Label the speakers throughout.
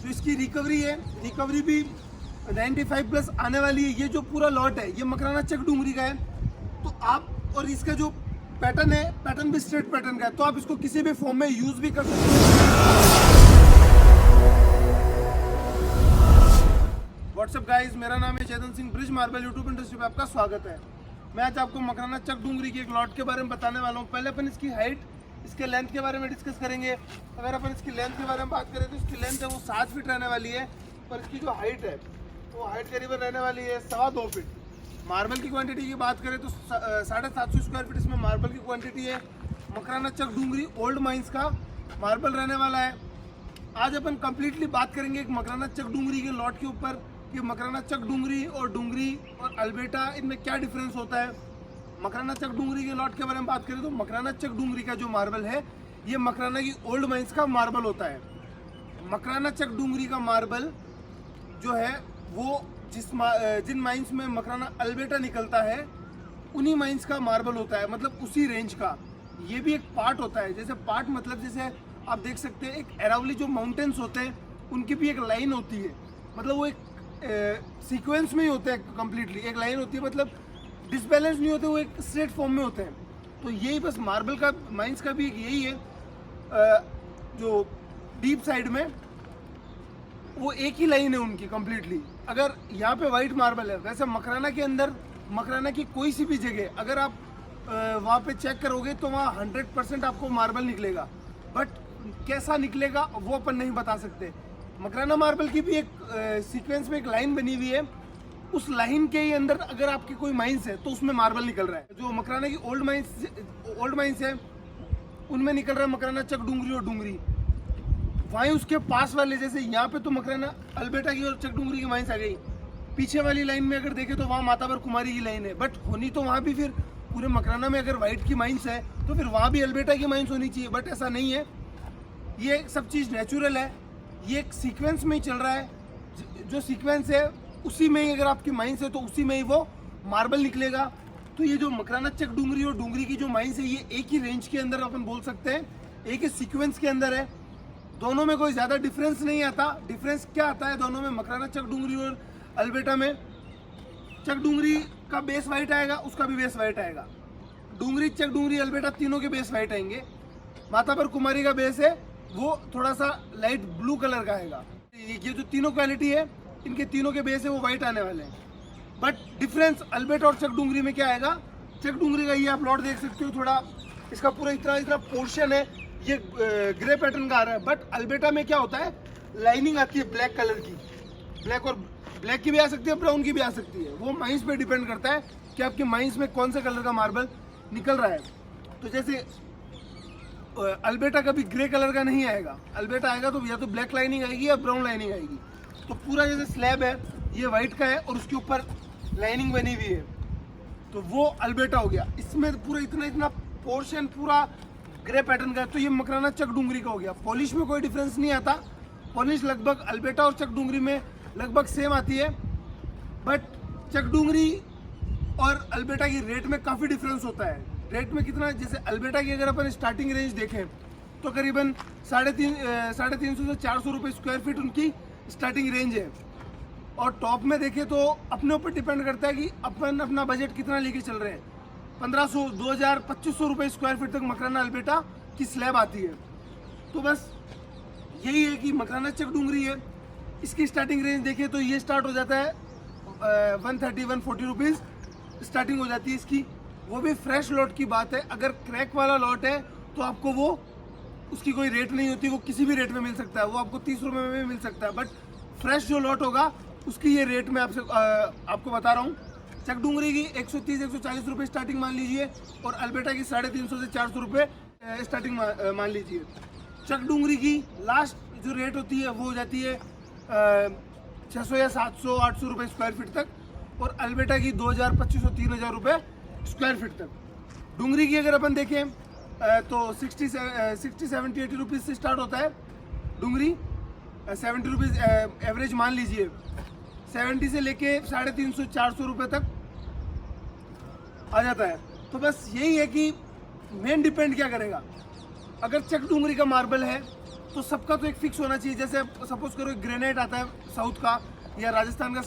Speaker 1: जो इसकी रिकवरी है, रिकवरी भी 95 प्लस आने वाली है। ये जो पूरा लॉट है ये मकराना चक डूंगरी का है। तो आप, और इसका जो पैटर्न है, पैटर्न भी स्ट्रेट पैटर्न का है, तो आप इसको किसी भी फॉर्म में यूज भी कर सकते हैं। व्हाट्सअप गाइस, मेरा नाम है Chetan Singh, Brij marble YouTube industry पे आपका स्वागत है। मैं आज आपको मकराना चक डूंगरी के एक लॉट के बारे में बताने वाला हूँ। पहले अपन इसकी हाइट, इसके लेंथ के बारे में डिस्कस करेंगे। अगर अपन इसकी लेंथ के बारे में बात करें तो इसकी लेंथ है वो 7 फीट रहने वाली है, और इसकी जो हाइट है वो हाइट करीबन रहने वाली है 2.25 फीट। मार्बल की क्वांटिटी की बात करें तो 750 स्क्वायर फीट इसमें मार्बल की क्वांटिटी है। मकराना चक डूंगरी ओल्ड माइंस का मार्बल रहने वाला है। आज अपन कंप्लीटली बात करेंगे एक मकराना चक डूंगरी के लॉट के ऊपर कि मकराना चक डूंगरी और अल्बेटा, इनमें क्या डिफरेंस होता है। मकराना चक डूंगरी के लॉट के बारे में बात करें तो मकराना चक डूंगरी का जो मार्बल है ये मकराना की ओल्ड माइंस का मार्बल होता है। मकराना चक डूंगरी का मार्बल जो है वो जिन माइंस में मकराना अल्बेटा निकलता है उन्हीं माइंस का मार्बल होता है, मतलब उसी रेंज का। ये भी एक पार्ट होता है, जैसे पार्ट मतलब जैसे आप देख सकते हैं एक अरावली जो माउंटेन्स होते हैं उनकी भी एक लाइन होती है, मतलब वो एक सीक्वेंस में ही होते हैं, कम्प्लीटली एक लाइन होती है, मतलब डिसबैलेंस नहीं होते, वो एक स्ट्रेट फॉर्म में होते हैं। तो यही बस मार्बल का, माइंस का भी यही है। जो डीप साइड में वो एक ही लाइन है उनकी कम्प्लीटली। अगर यहाँ पे वाइट मार्बल है, वैसे मकराना के अंदर मकराना की कोई सी भी जगह अगर आप वहाँ पे चेक करोगे तो वहाँ 100% आपको मार्बल निकलेगा, बट कैसा निकलेगा वो अपन नहीं बता सकते। मकराना मार्बल की भी एक सीक्वेंस में एक लाइन बनी हुई है, उस लाइन के ही अंदर अगर आपकी कोई माइंस है तो उसमें मार्बल निकल रहा है। जो मकराना की ओल्ड माइंस है उनमें निकल रहा है मकराना चक डूंगरी और डूंगरी। वहीं उसके पास वाले, जैसे यहाँ पे तो मकराना अल्बेटा की और चक डूंगरी की माइंस आ गई, पीछे वाली लाइन में अगर देखें तो वहाँ माताबर कुमारी की लाइन है, बट होनी तो वहाँ भी फिर पूरे मकराना में अगर वाइट की माइंस है तो फिर वहाँ भी अल्बेटा की माइंस होनी चाहिए, बट ऐसा नहीं है। ये सब चीज़ नेचुरल है, ये एक सीक्वेंस में ही चल रहा है। जो सीक्वेंस है उसी में ही अगर आपकी माइंस है तो उसी में ही वो मार्बल निकलेगा। तो ये जो मकराना चक डूंगरी और डूंगरी की जो माइंस है ये एक ही रेंज के अंदर अपन बोल सकते हैं, एक ही सीक्वेंस के अंदर है। दोनों में कोई ज़्यादा डिफरेंस नहीं आता। डिफरेंस क्या आता है दोनों में, मकराना चक डूंगरी और अल्बेटा में, चक डूंगरी का बेस वाइट आएगा, उसका भी बेस वाइट आएगा। डूंगरी, चक डूंगरी, अल्बेटा तीनों के बेस वाइट आएंगे। माताबर कुमारी का बेस है वो थोड़ा सा लाइट ब्लू कलर का आएगा। ये जो तीनों क्वालिटी है इनके तीनों के बेस है वो वाइट आने वाले हैं। बट डिफरेंस अल्बेटा और चक डूंगरी में क्या आएगा, चक डूंगरी का ये आप लॉट देख सकते हो, थोड़ा इसका पूरा इतना पोर्शन है ये ग्रे पैटर्न का आ रहा है। बट अल्बेटा में क्या होता है, लाइनिंग आती है ब्लैक कलर की, ब्लैक की भी आ सकती है, ब्राउन की भी आ सकती है। वो माइंस पे डिपेंड करता है कि आपके माइंस में कौन से कलर का मार्बल निकल रहा है। तो जैसे अल्बेटा कभी ग्रे कलर का नहीं आएगा, अल्बेटा आएगा तो या तो ब्लैक लाइनिंग आएगी या ब्राउन लाइनिंग आएगी। तो पूरा जैसे स्लैब है ये वाइट का है और उसके ऊपर लाइनिंग बनी हुई है, तो वो अल्बेटा हो गया। इसमें पूरा इतना पोर्शन पूरा ग्रे पैटर्न का है, तो ये मकराना चक डूंगरी का हो गया। पॉलिश में कोई डिफरेंस नहीं आता, पॉलिश लगभग अल्बेटा और चक डूंगरी में लगभग सेम आती है। बट चक डूंगरी और अल्बेटा की रेट में काफ़ी डिफरेंस होता है। रेट में कितना, जैसे अल्बेटा की अगर अपन स्टार्टिंग रेंज देखें तो करीबन 350 से 400 रुपये स्क्वायर फीट उनकी स्टार्टिंग रेंज है। और टॉप में देखें तो अपने ऊपर डिपेंड करता है कि अपन अपना बजट कितना लेके चल रहे हैं। 1500, 2000, 2500 रुपये स्क्वायर फीट तक मकराना अल्बेटा की स्लैब आती है। तो बस यही है कि मकराना चक डूंगरी है, इसकी स्टार्टिंग रेंज देखें तो ये स्टार्ट हो जाता है 130-140 रुपीज़ स्टार्टिंग हो जाती है इसकी। वो भी फ्रेश लॉट की बात है। अगर क्रैक वाला लॉट है तो आपको वो, उसकी कोई रेट नहीं होती, वो किसी भी रेट में मिल सकता है, वो आपको 30 रुपये में भी मिल सकता है। बट फ्रेश जो लॉट होगा उसकी ये रेट मैं आपको बता रहा हूँ। चक डूंगरी की 130-140 रुपये स्टार्टिंग मान लीजिए, और अल्बेटा की 350 से 400 रुपये स्टार्टिंग मान लीजिए। चक डूंगरी की लास्ट जो रेट होती है वो हो जाती है 600 या 700-800 रुपये स्क्वायर फीट तक, और अल्बेटा की 2000, 2500-3000 रुपये स्क्वायर फीट तक। डूंगरी की अगर अपन देखें तो 60-70-80 रुपीज़ से स्टार्ट होता है डूंगरी। 70 रुपीज़ एवरेज मान लीजिए, 70 से लेके 350-400 रुपये तक आ जाता है। तो बस यही है कि मेन डिपेंड क्या करेगा। अगर चक डूंगरी का मार्बल है तो सबका तो एक फिक्स होना चाहिए। जैसे सपोज करो ग्रेनाइट आता है साउथ का या राजस्थान का,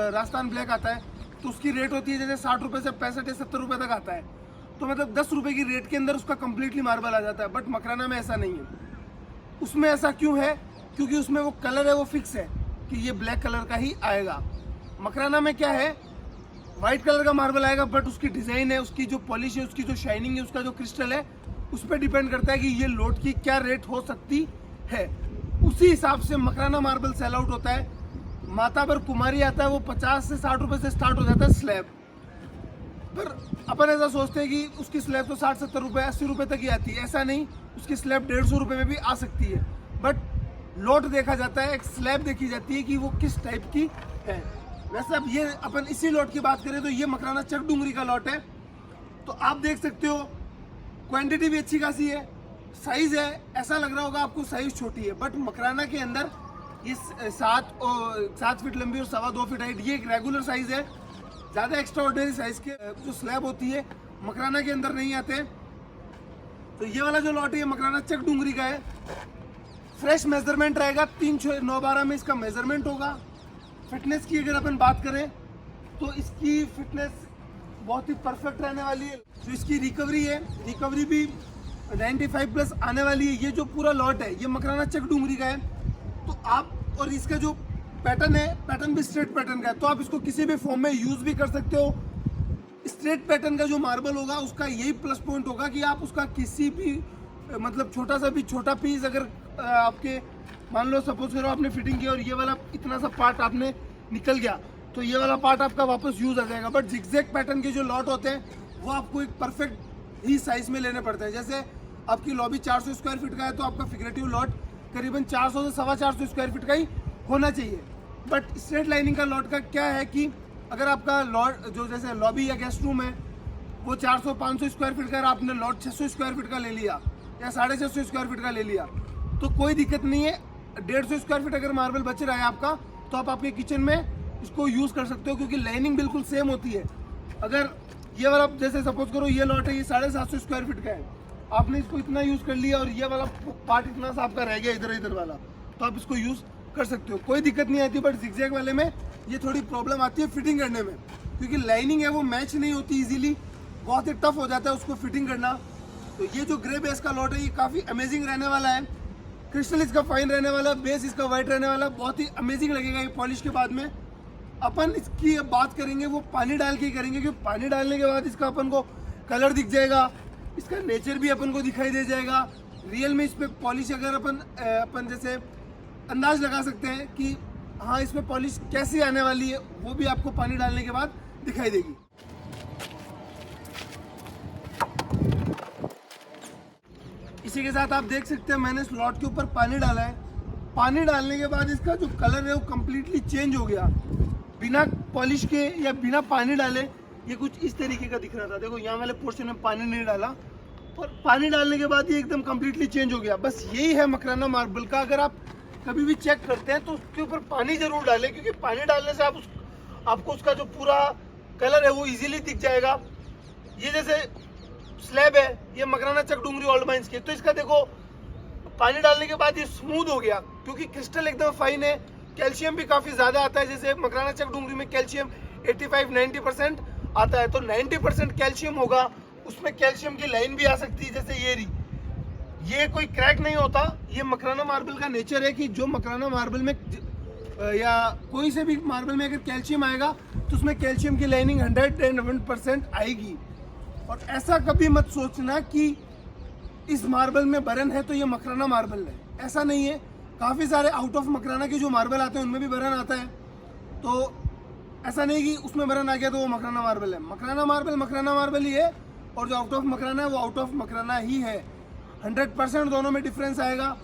Speaker 1: राजस्थान ब्लैक आता है, तो उसकी रेट होती है जैसे 60 रुपये से 65 या 70 रुपये तक आता है। तो मतलब 10 रुपये की रेट के अंदर उसका कम्प्लीटली मार्बल आ जाता है। बट मकराना में ऐसा नहीं है। उसमें ऐसा क्यों है? क्योंकि उसमें वो कलर है वो फिक्स है कि ये ब्लैक कलर का ही आएगा। मकराना में क्या है, वाइट कलर का मार्बल आएगा, बट उसकी डिज़ाइन है, उसकी जो पॉलिश है, उसकी जो शाइनिंग है, उसका जो क्रिस्टल है, उस पर डिपेंड करता है कि ये लोट की क्या रेट हो सकती है। उसी हिसाब से मकराना मार्बल सेल आउट होता है। माताबर कुमारी आता है, वो 50 से 60 रुपये से स्टार्ट हो जाता है स्लैब पर। अपन ऐसा सोचते हैं कि उसकी स्लैब तो 60-70 रुपये 80 रुपये तक ही आती है। ऐसा नहीं, उसकी स्लैब 150 रुपये में भी आ सकती है। बट लोट देखा जाता है, एक स्लैब देखी जाती है कि वो किस टाइप की है। वैसे अब ये अपन इसी लॉट की बात करें तो ये मकराना चक डूंगरी का लॉट है। तो आप देख सकते हो क्वांटिटी भी अच्छी खासी है, साइज है, ऐसा लग रहा होगा आपको साइज छोटी है, बट मकराना के अंदर ये 7 फीट लंबी और 2.25 फीट हाइट, ये एक रेगुलर साइज है। ज़्यादा एक्स्ट्रा ऑर्डिनरी साइज के जो स्लैब होती है मकराना के अंदर नहीं आते। तो ये वाला जो लॉट है ये मकराना चक डूंगरी का है। फ्रेश मेजरमेंट रहेगा, 3/9/12 में इसका मेजरमेंट होगा। फिटनेस की अगर अपन बात करें तो इसकी फिटनेस बहुत ही परफेक्ट रहने वाली है। जो इसकी रिकवरी है, रिकवरी भी 95+ आने वाली है। ये जो पूरा लॉट है ये मकराना चक डूंगरी का है। तो आप, और इसका जो पैटर्न है, पैटर्न भी स्ट्रेट पैटर्न का है, तो आप इसको किसी भी फॉर्म में यूज़ भी कर सकते हो। स्ट्रेट पैटर्न का जो मार्बल होगा उसका यही प्लस पॉइंट होगा कि आप उसका किसी भी मतलब छोटा सा भी छोटा पीस अगर आपके मान लो सपोज करो आपने फिटिंग किया और ये वाला इतना सा पार्ट आपने निकल गया, तो ये वाला पार्ट आपका वापस यूज़ आ जाएगा। बट जिगजैग पैटर्न के जो लॉट होते हैं वो आपको एक परफेक्ट ही साइज़ में लेने पड़ते हैं। जैसे आपकी लॉबी 400 स्क्वायर फीट का है तो आपका फिगरेटिव लॉट करीबन 400 से 450 स्क्वायर फीट का ही होना चाहिए। बट स्ट्रेट लाइनिंग का लॉट का क्या है कि अगर आपका लॉट जो जैसे लॉबी या गेस्ट रूम है वो 400-500 स्क्वायर फीट का, अगर आपने लॉट 600 स्क्वायर फीट का ले लिया या 650 स्क्वायर फीट का ले लिया तो कोई दिक्कत नहीं है। 150 स्क्वायर फीट अगर मार्बल बच रहा है आपका तो आप आपके किचन में इसको यूज़ कर सकते हो, क्योंकि लाइनिंग बिल्कुल सेम होती है। अगर ये वाला जैसे सपोज करो ये लॉट है ये 750 स्क्वायर फीट का है, आपने इसको इतना यूज़ कर लिया और ये वाला पार्ट इतना सा आपका रह गया इधर इधर वाला, तो आप इसको यूज़ कर सकते हो, कोई दिक्कत नहीं आती। बट जिगजैग वाले में ये थोड़ी प्रॉब्लम आती है फिटिंग करने में, क्योंकि लाइनिंग है वो मैच नहीं होती इजीली, बहुत ही टफ हो जाता है उसको फिटिंग करना। तो ये जो ग्रे बेस का लॉट है ये काफ़ी अमेजिंग रहने वाला है। क्रिस्टल इसका फाइन रहने वाला, बेस इसका वाइट रहने वाला, बहुत ही अमेजिंग लगेगा ये पॉलिश के बाद में। अपन इसकी बात करेंगे वो पानी डाल के ही करेंगे, क्योंकि पानी डालने के बाद इसका अपन को कलर दिख जाएगा, इसका नेचर भी अपन को दिखाई दे जाएगा। रियल में इस पर पॉलिश अगर अपन जैसे अंदाज लगा सकते हैं कि हाँ इसमें पॉलिश कैसी आने वाली है, वो भी आपको पानी डालने के बाद दिखाई देगी। इसी के साथ आप देख सकते हैं मैंने इस लॉट के ऊपर पानी डाला है। पानी डालने के बाद इसका जो कलर है वो कम्प्लीटली चेंज हो गया। बिना पॉलिश के या बिना पानी डाले ये कुछ इस तरीके का दिख रहा था। देखो यहाँ वाले पोर्शन में पानी नहीं डाला और पानी डालने के बाद ये एकदम कम्प्लीटली चेंज हो गया। बस यही है मकराना मार्बल का। अगर आप कभी भी चेक करते हैं तो उसके ऊपर पानी जरूर डालें, क्योंकि पानी डालने से आपको उसका जो पूरा कलर है वो इजीली दिख जाएगा। ये जैसे स्लैब है ये मकराना चक डूंगरी ओल्ड माइंस के, तो इसका देखो पानी डालने के बाद ये स्मूथ हो गया, क्योंकि क्रिस्टल एकदम फाइन है। कैल्शियम भी काफ़ी ज़्यादा आता है, जैसे मकराना चक डूंगरी में कैल्शियम 85-90% आता है, तो 90% कैल्शियम होगा, उसमें कैल्शियम की लाइन भी आ सकती है। जैसे ये कोई क्रैक नहीं होता। ये मकराना मार्बल का नेचर है कि जो मकराना मार्बल में या कोई से भी मार्बल में अगर कैल्शियम आएगा तो उसमें कैल्शियम की लाइनिंग 101% आएगी। और ऐसा कभी मत सोचना कि इस मार्बल में बरन है तो ये मकराना मार्बल है, ऐसा नहीं है। काफ़ी सारे आउट ऑफ मकराना के जो मार्बल आते हैं उनमें भी बरन आता है, तो ऐसा नहीं कि उसमें बरन आ गया तो वो मकराना मार्बल है। मकराना मार्बल ही है, और जो आउट ऑफ मकराना है वो आउट ऑफ मकराना ही है। 100% दोनों में डिफरेंस आएगा।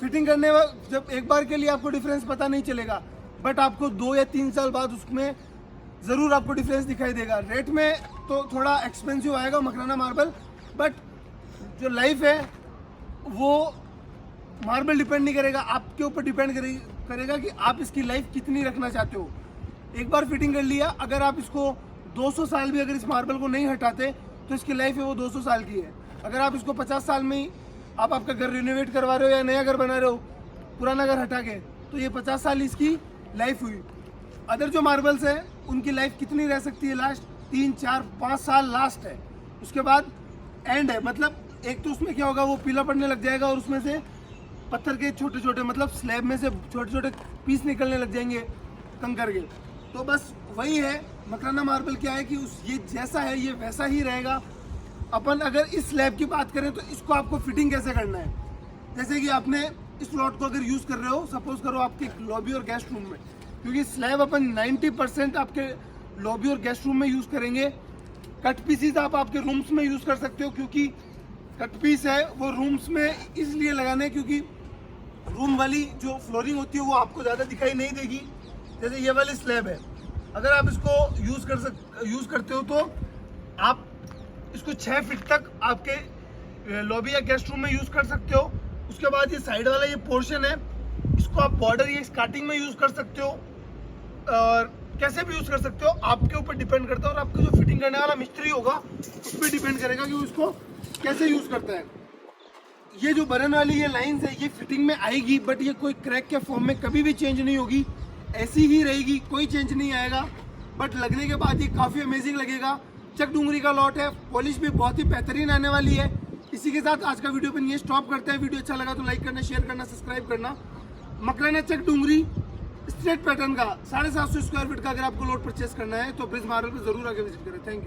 Speaker 1: फिटिंग करने वक्त जब एक बार के लिए आपको डिफरेंस पता नहीं चलेगा, बट आपको 2 या 3 साल बाद उसमें ज़रूर आपको डिफरेंस दिखाई देगा। रेट में तो थोड़ा एक्सपेंसिव आएगा मकराना मार्बल, बट जो लाइफ है वो मार्बल डिपेंड नहीं करेगा, आपके ऊपर डिपेंड करेगा कि आप इसकी लाइफ कितनी रखना चाहते हो। एक बार फिटिंग कर लिया, अगर आप इसको 200 साल भी अगर इस मार्बल को नहीं हटाते तो इसकी लाइफ है वो 200 साल की है। अगर आप इसको 50 साल में ही आप आपका घर रिनोवेट करवा रहे हो या नया घर बना रहे हो पुराना घर हटा के, तो ये 50 साल इसकी लाइफ हुई। अदर जो मार्बल्स है उनकी लाइफ कितनी रह सकती है? लास्ट 3, 4, 5 साल लास्ट है, उसके बाद एंड है। मतलब एक तो उसमें क्या होगा, वो पीला पड़ने लग जाएगा और उसमें से पत्थर के छोटे छोटे, मतलब स्लैब में से छोटे छोटे पीस निकलने लग जाएंगे कंकर के। तो बस वही है, मकराना मार्बल क्या है कि ये जैसा है ये वैसा ही रहेगा। अपन अगर इस स्लैब की बात करें तो इसको आपको फिटिंग कैसे करना है, जैसे कि आपने इस प्लॉट को अगर यूज़ कर रहे हो, सपोज करो आपके लॉबी और गेस्ट रूम में, क्योंकि स्लैब अपन 90% आपके लॉबी और गेस्ट रूम में यूज़ करेंगे। कट पीसीज आप आपके रूम्स में यूज़ कर सकते हो, क्योंकि कट पीस है वो रूम्स में इसलिए लगाने क्योंकि रूम वाली जो फ्लोरिंग होती है वो आपको ज़्यादा दिखाई नहीं देगी। जैसे ये वाली स्लैब है, अगर आप इसको यूज़ करते हो तो आप इसको 6 फीट तक आपके लॉबी या गेस्ट रूम में यूज़ कर सकते हो। उसके बाद ये साइड वाला ये पोर्शन है, इसको आप बॉर्डर या स्कार्टिंग में यूज़ कर सकते हो और कैसे भी यूज़ कर सकते हो, आपके ऊपर डिपेंड करता है। और आपका जो फिटिंग करने वाला मिस्त्री होगा उस पर डिपेंड करेगा कि वो इसको कैसे यूज़ करता है। ये जो बरन वाली ये लाइन्स है ये फिटिंग में आएगी, बट ये कोई क्रैक के फॉर्म में कभी भी चेंज नहीं होगी, ऐसी ही रहेगी, कोई चेंज नहीं आएगा। बट लगने के बाद ये काफ़ी अमेजिंग लगेगा। चक डूंगरी का लॉट है, पॉलिश भी बहुत ही बेहतरीन आने वाली है। इसी के साथ आज का वीडियो अपन ये स्टॉप करते हैं। वीडियो अच्छा लगा तो लाइक करना, शेयर करना, सब्सक्राइब करना। मकराना चक डूंगरी स्ट्रेट पैटर्न का 750 स्क्वायर फीट का अगर आपको लॉट परचेस करना है तो ब्रिज मार्बल पे जरूर आगे विजिट करें। Thank you.